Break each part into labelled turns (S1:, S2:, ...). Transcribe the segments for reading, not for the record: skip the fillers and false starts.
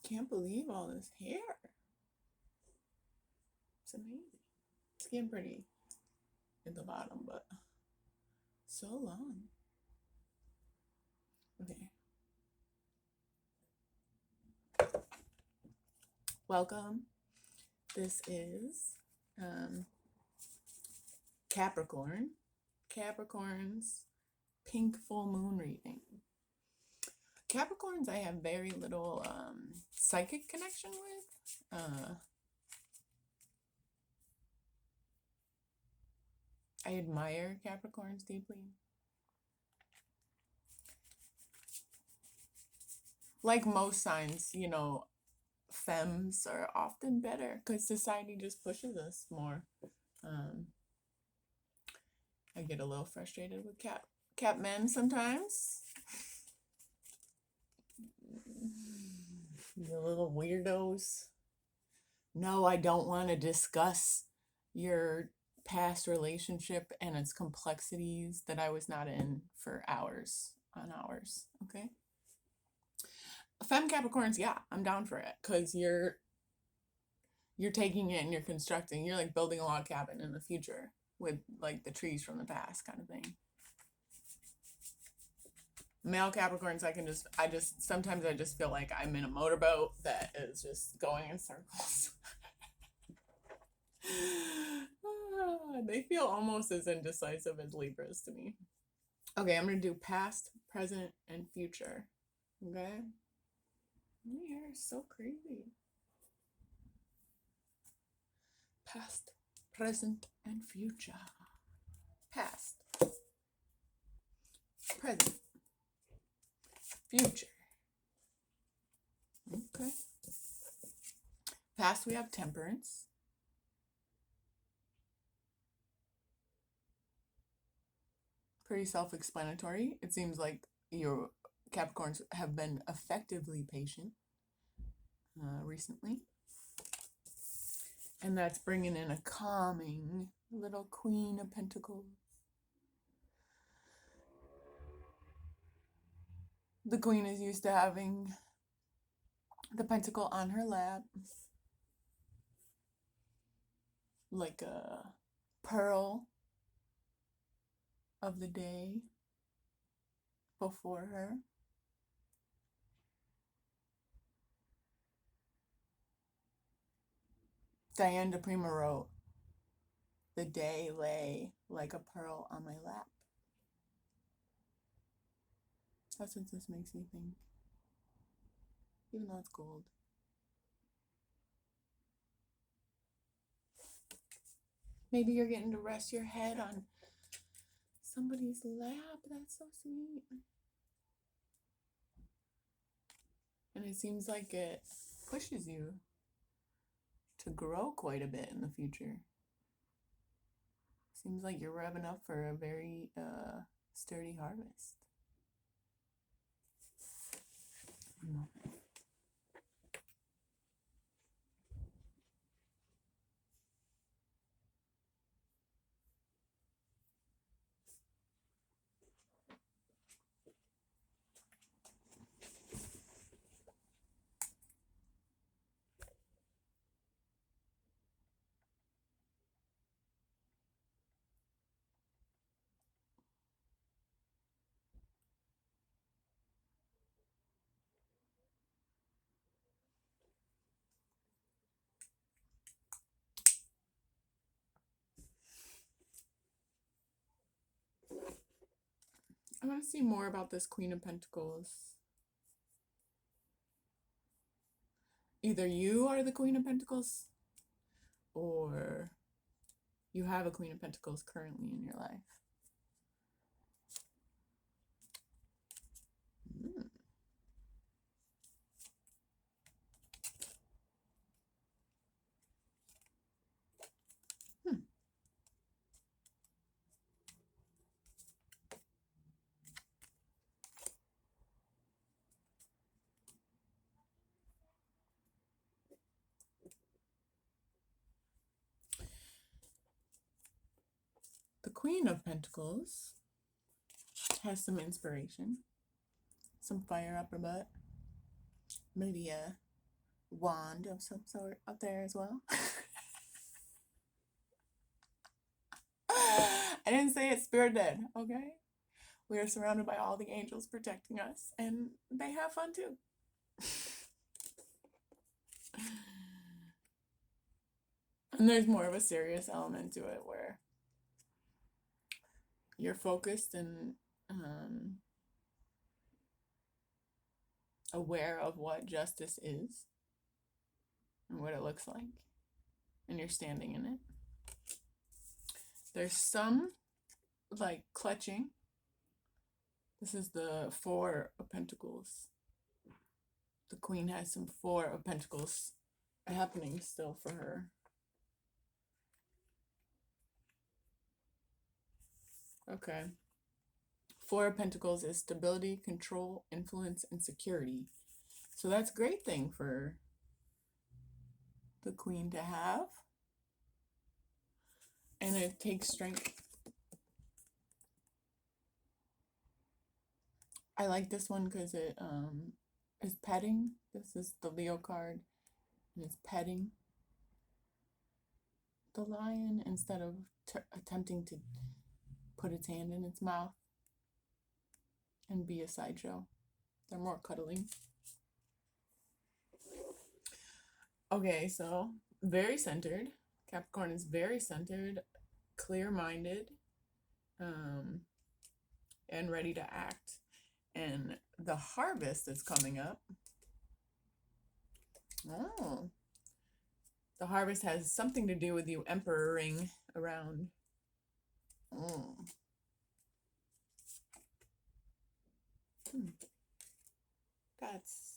S1: Can't believe all this hair. It's amazing. It's getting pretty at the bottom, but so long. Okay. Welcome. This is Capricorn. Capricorn's pink full moon reading. Capricorns I have very little psychic connection with. I admire Capricorns deeply. Like most signs, you know, femmes are often better because society just pushes us more. I get a little frustrated with cat men sometimes. The little weirdos. No, I don't want to discuss your past relationship and its complexities that I was not in for hours on hours. Okay. Femme Capricorns, yeah, I'm down for it because you're taking it and you're constructing. You're like building a log cabin in the future with like the trees from the past kind of thing. Male Capricorns, sometimes I just feel like I'm in a motorboat that is just going in circles. They feel almost as indecisive as Libras to me. Okay, I'm gonna do past, present, and future. Okay? My hair is so crazy. Past, present, and future. Past, present, future. Okay. Past, we have temperance. Pretty self-explanatory. It seems like your Capricorns have been effectively patient recently. And that's bringing in a calming little Queen of Pentacles. The Queen is used to having the Pentacle on her lap, like a pearl of the day before her. Diane de Prima wrote, "The day lay like a pearl on my lap." That's what this makes me think, even though it's gold. Maybe you're getting to rest your head on somebody's lap. That's so sweet. And it seems like it pushes you to grow quite a bit in the future. Seems like you're revving up for a very sturdy harvest. I want to see more about this Queen of Pentacles. Either you are the Queen of Pentacles or you have a Queen of Pentacles currently in your life. The Queen of Pentacles has some inspiration, some fire up her butt, maybe a wand of some sort up there as well. I didn't say it's spirit dead, okay? We are surrounded by all the angels protecting us, and they have fun too. And there's more of a serious element to it where you're focused and aware of what justice is and what it looks like, and you're standing in it. There's some like clutching. This is the Four of Pentacles. The Queen has some Four of Pentacles happening still for her. Okay. Four of Pentacles is stability, control, influence, and security. So that's a great thing for the Queen to have. And it takes strength. I like this one because it is petting. This is the Leo card. And it's petting the lion instead of attempting to put its hand in its mouth and be a sideshow. They're more cuddling. Okay, so very centered. Capricorn is very centered, clear-minded, and ready to act. And the harvest that's coming up. Oh. The harvest has something to do with you emperoring around. Oh. That's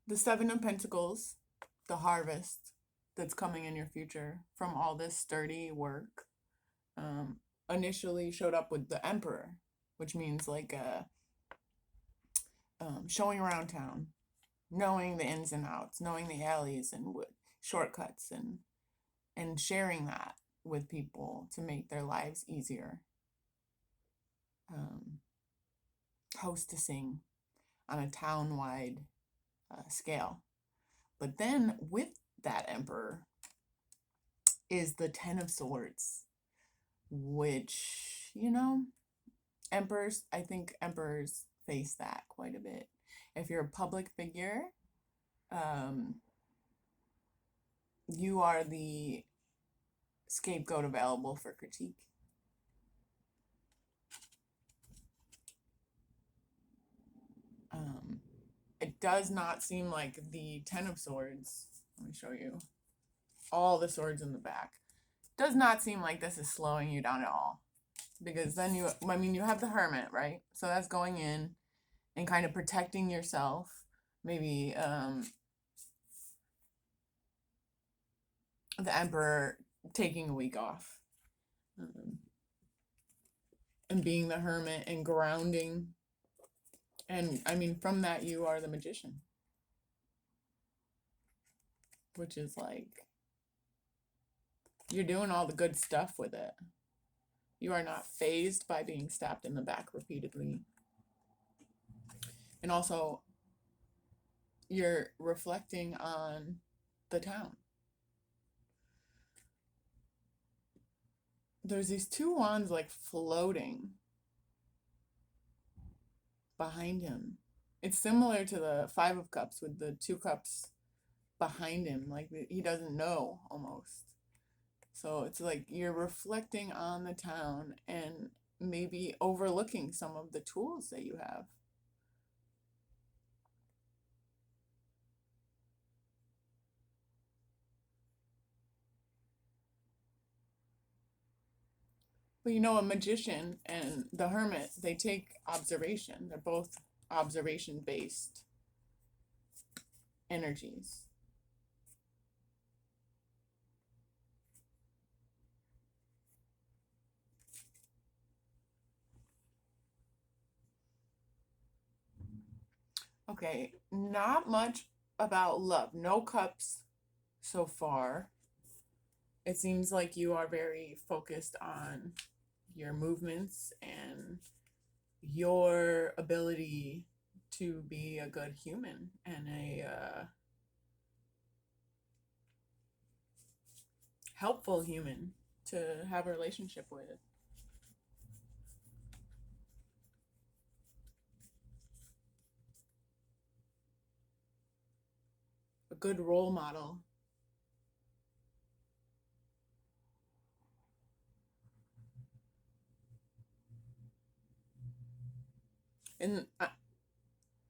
S1: the Seven of Pentacles, the harvest that's coming in your future from all this sturdy work, initially showed up with the Emperor, which means like showing around town, knowing the ins and outs, knowing the alleys and shortcuts, and sharing that with people to make their lives easier. Hostessing on a town-wide scale. But then with that Emperor is the Ten of Swords, which, you know, I think emperors face that quite a bit. If you're a public figure, you are the scapegoat available for critique. It does not seem like the Ten of Swords, let me show you all the swords in the back, does not seem like this is slowing you down at all. Because then you have the Hermit, right? So that's going in and kind of protecting yourself. Maybe the Emperor taking a week off. And being the Hermit and grounding. And I mean, from that, you are the Magician. Which is like, you're doing all the good stuff with it. You are not fazed by being stabbed in the back repeatedly. And also, you're reflecting on the town. There's these two wands like floating behind him. It's similar to the Five of Cups with the two cups behind him, like he doesn't know almost. So it's like you're reflecting on the town and maybe overlooking some of the tools that you have. But you know, a magician and the hermit, they take observation. They're both observation-based energies. Okay, not much about love. No cups so far. It seems like you are very focused on your movements and your ability to be a good human and a helpful human to have a relationship with. A good role model. And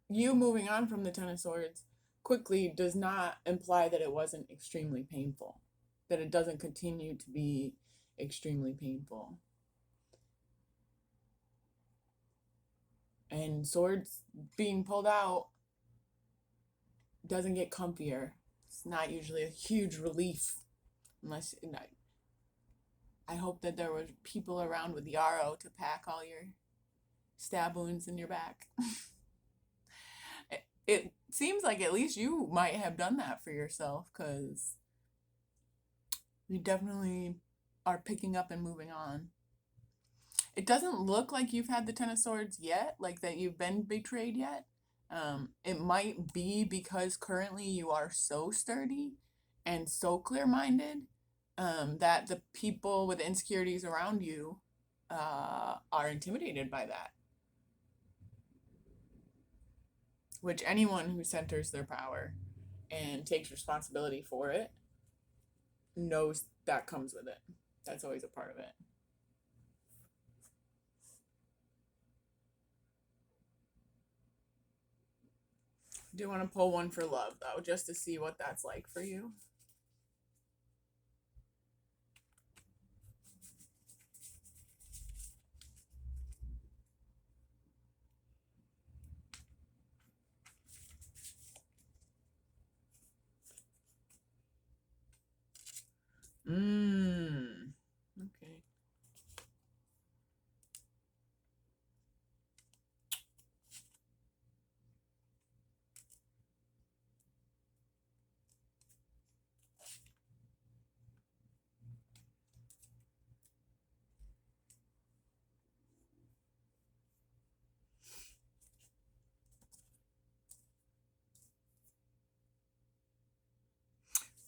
S1: you moving on from the Ten of Swords quickly does not imply that it wasn't extremely painful, that it doesn't continue to be extremely painful. And swords being pulled out doesn't get comfier. It's not usually a huge relief unless I hope that there were people around with yarrow to pack all your stab wounds in your back. It seems like at least you might have done that for yourself, because you definitely are picking up and moving on. It doesn't look like you've had the Ten of Swords yet, like that you've been betrayed yet. It might be because currently you are so sturdy and so clear-minded that the people with insecurities around you are intimidated by that. Which anyone who centers their power and takes responsibility for it knows that comes with it. That's always a part of it. Do you want to pull one for love, though, just to see what that's like for you? Okay.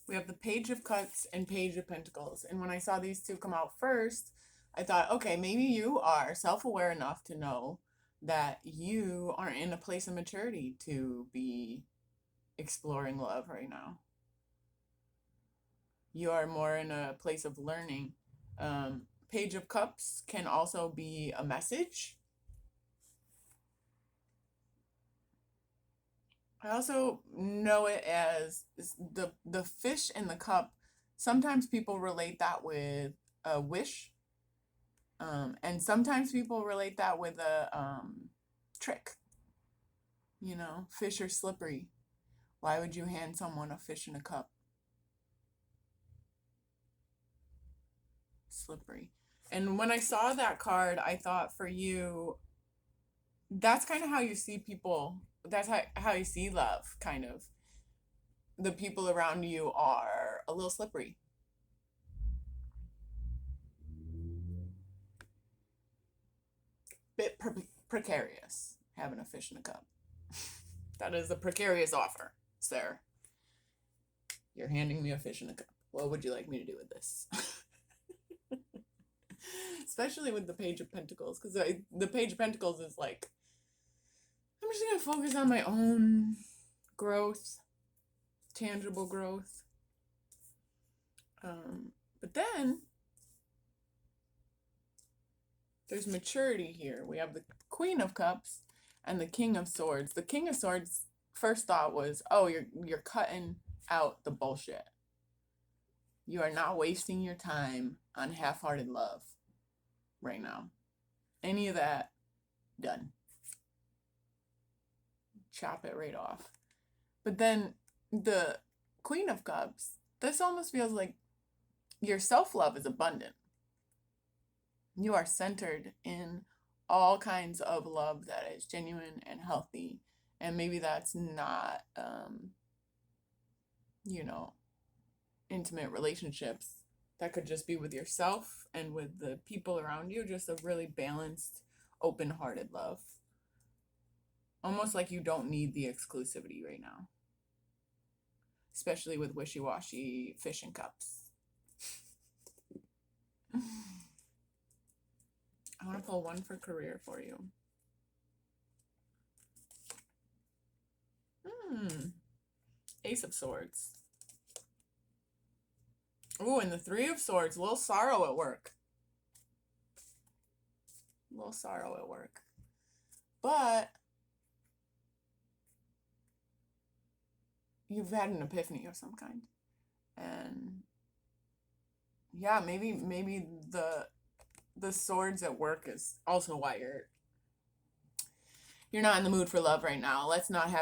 S1: We have the Page of Cups and Page of Pentacles. And when I saw these two come out first, I thought, okay, maybe you are self-aware enough to know that you aren't in a place of maturity to be exploring love right now. You are more in a place of learning. Page of Cups can also be a message. I also know it as the fish in the cup. Sometimes people relate that with a wish. And sometimes people relate that with a trick. You know, fish are slippery. Why would you hand someone a fish in a cup? Slippery. And when I saw that card, I thought for you, that's kind of how you see people. That's how you see love, kind of. The people around you are a little slippery. Bit precarious, having a fish in a cup. That is a precarious offer, sir. You're handing me a fish in a cup. What would you like me to do with this? Especially with the Page of Pentacles, because the Page of Pentacles is like, I'm just going to focus on my own growth, tangible growth. But then there's maturity here. We have the Queen of Cups and the King of Swords. The King of Swords first thought was, oh, you're cutting out the bullshit. You are not wasting your time on half-hearted love right now. Any of that, done. Chop it right off. But then the Queen of Cups, this almost feels like your self-love is abundant. You are centered in all kinds of love that is genuine and healthy. And maybe that's not you know, intimate relationships. That could just be with yourself and with the people around you, just a really balanced, open-hearted love. Almost like you don't need the exclusivity right now. Especially with wishy-washy fish and cups. I want to pull one for career for you. Ace of Swords. Ooh, and the Three of Swords. A little sorrow at work. A little sorrow at work. But you've had an epiphany of some kind. And yeah, maybe the swords at work is also why you're not in the mood for love right now. Let's not have